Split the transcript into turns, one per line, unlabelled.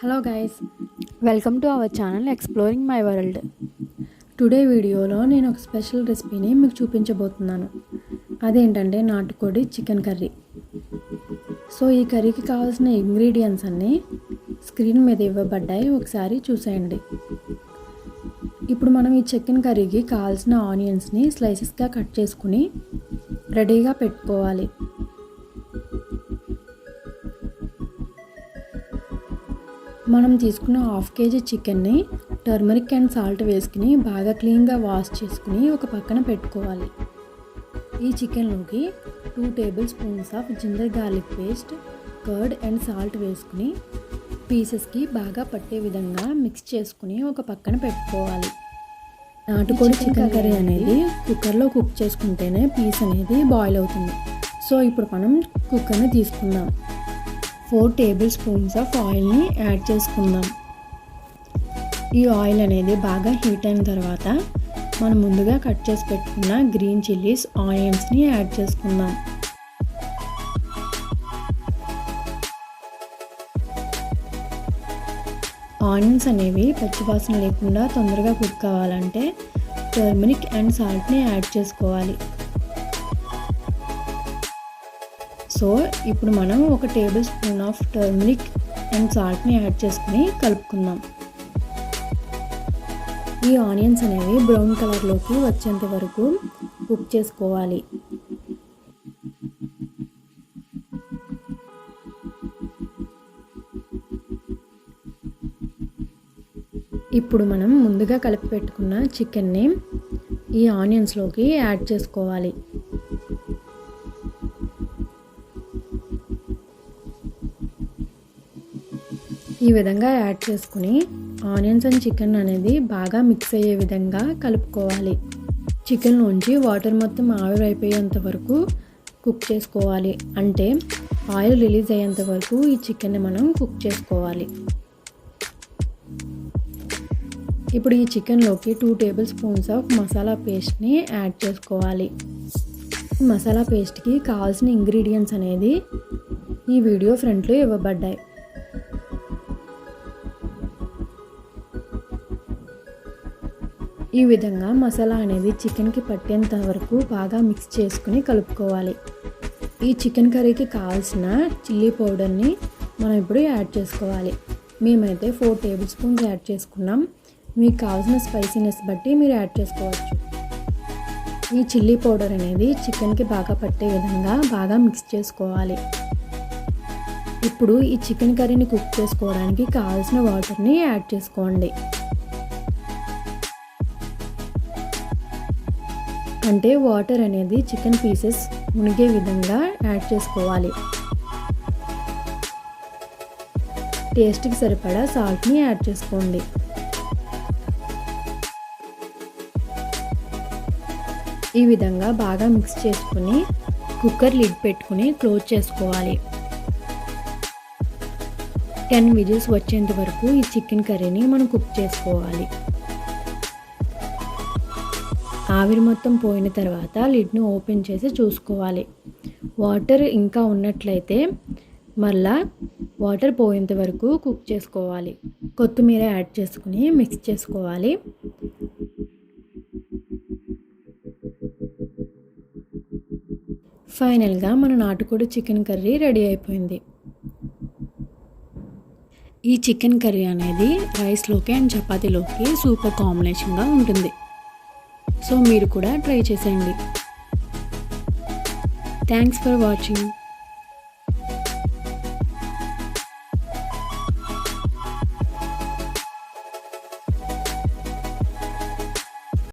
Hello guys, welcome to our channel exploring my world. Today వీడియోలో నేను ఒక special రెసిపీని మీకు చూపించబోతున్నాను. అదేంటంటే నాటుకోడి చికెన్ కర్రీ. సో ఈ కర్రీకి కావాల్సిన ఇంగ్రీడియంట్స్ అన్నీ స్క్రీన్ మీద ఇవ్వబడ్డాయి, ఒకసారి చూసేయండి. ఇప్పుడు మనం ఈ చికెన్ కర్రీకి కావాల్సిన ఆనియన్స్ని స్లైసెస్గా కట్ చేసుకుని రెడీగా పెట్టుకోవాలి. మనం తీసుకున్న 1/2 kg చికెన్ని టర్మరిక్ అండ్ సాల్ట్ వేసుకుని బాగా క్లీన్గా వాష్ చేసుకుని ఒక పక్కన పెట్టుకోవాలి. ఈ చికెన్లోకి 2 tablespoons of ginger garlic paste, curd and salt వేసుకుని పీసెస్కి బాగా పట్టే విధంగా మిక్స్ చేసుకుని ఒక పక్కన పెట్టుకోవాలి. నాటుకోడి చికెన్ కర్రీ అనేది కుక్కర్లో కుక్ చేసుకుంటేనే పీస్ అనేది బాయిల్ అవుతుంది. సో ఇప్పుడు మనం కుక్కర్ని తీసుకుందాం. 4 tablespoons ఆఫ్ ఆయిల్ని యాడ్ చేసుకుందాం. ఈ ఆయిల్ అనేది బాగా హీట్ అయిన తర్వాత మనం ముందుగా కట్ చేసి పెట్టుకున్న గ్రీన్ చిల్లీస్, ఆనియన్స్ని యాడ్ చేసుకుందాం. ఆనియన్స్ అనేవి పచ్చివాసన లేకుండా తొందరగా కుక్ కావాలంటే టర్మరిక్ అండ్ సాల్ట్ని యాడ్ చేసుకోవాలి. సో ఇప్పుడు మనం 1 tablespoon ఆఫ్ టర్మరిక్ అండ్ సాల్ట్ని యాడ్ చేసుకుని కలుపుకుందాం. ఈ ఆనియన్స్ అనేవి బ్రౌన్ కలర్లోకి వచ్చేంత వరకు కుక్ చేసుకోవాలి. ఇప్పుడు మనం ముందుగా కలిపి పెట్టుకున్న చికెన్ని ఈ ఆనియన్స్లోకి యాడ్ చేసుకోవాలి. ఈ విధంగా యాడ్ చేసుకుని ఆనియన్స్ అండ్ చికెన్ అనేది బాగా మిక్స్ అయ్యే విధంగా కలుపుకోవాలి. చికెన్లోంచి వాటర్ మొత్తం ఆవిరైపోయేంత వరకు కుక్ చేసుకోవాలి. అంటే ఆయిల్ రిలీజ్ అయ్యేంత వరకు ఈ చికెన్ని మనం కుక్ చేసుకోవాలి. ఇప్పుడు ఈ చికెన్లోకి 2 tablespoons ఆఫ్ మసాలా పేస్ట్ని యాడ్ చేసుకోవాలి. మసాలా పేస్ట్కి కావాల్సిన ఇంగ్రీడియంట్స్ అనేది ఈ వీడియో ఫ్రంట్లో ఇవ్వబడ్డాయి. ఈ విధంగా మసాలా అనేది చికెన్కి పట్టేంత వరకు బాగా మిక్స్ చేసుకుని కలుపుకోవాలి. ఈ చికెన్ కర్రీకి కావాల్సిన చిల్లీ పౌడర్ని మనం ఇప్పుడు యాడ్ చేసుకోవాలి. మేమైతే 4 tablespoons యాడ్ చేసుకున్నాం. మీకు కావాల్సిన స్పైసీనెస్ బట్టి మీరు యాడ్ చేసుకోవచ్చు. ఈ చిల్లీ పౌడర్ అనేది చికెన్కి బాగా పట్టే విధంగా బాగా మిక్స్ చేసుకోవాలి. ఇప్పుడు ఈ చికెన్ కర్రీని కుక్ చేసుకోవడానికి కావాల్సిన వాటర్ని యాడ్ చేసుకోండి. అంటే వాటర్ అనేది చికెన్ పీసెస్ మునిగే విధంగా యాడ్ చేసుకోవాలి. టేస్ట్కి సరిపడా సాల్ట్ని యాడ్ చేసుకోండి. ఈ విధంగా బాగా మిక్స్ చేసుకుని కుక్కర్ లిడ్ పెట్టుకుని క్లోజ్ చేసుకోవాలి. 10 whistles వచ్చేంత వరకు ఈ చికెన్ కర్రీని మనం కుక్ చేసుకోవాలి. ఆవిరి మొత్తం పోయిన తర్వాత లిడ్ను ఓపెన్ చేసి చూసుకోవాలి. వాటర్ ఇంకా ఉన్నట్లయితే మళ్ళా వాటర్ పోయేంత వరకు కుక్ చేసుకోవాలి. కొత్తిమీర యాడ్ చేసుకుని మిక్స్ చేసుకోవాలి. ఫైనల్గా మన నాటుకోడి చికెన్ కర్రీ రెడీ అయిపోయింది. ఈ చికెన్ కర్రీ అనేది రైస్లోకి అండ్ చపాతీలోకి సూపర్ కాంబినేషన్గా ఉంటుంది. సో మీరు కూడా ట్రై చేసేయండి. Thanks for watching.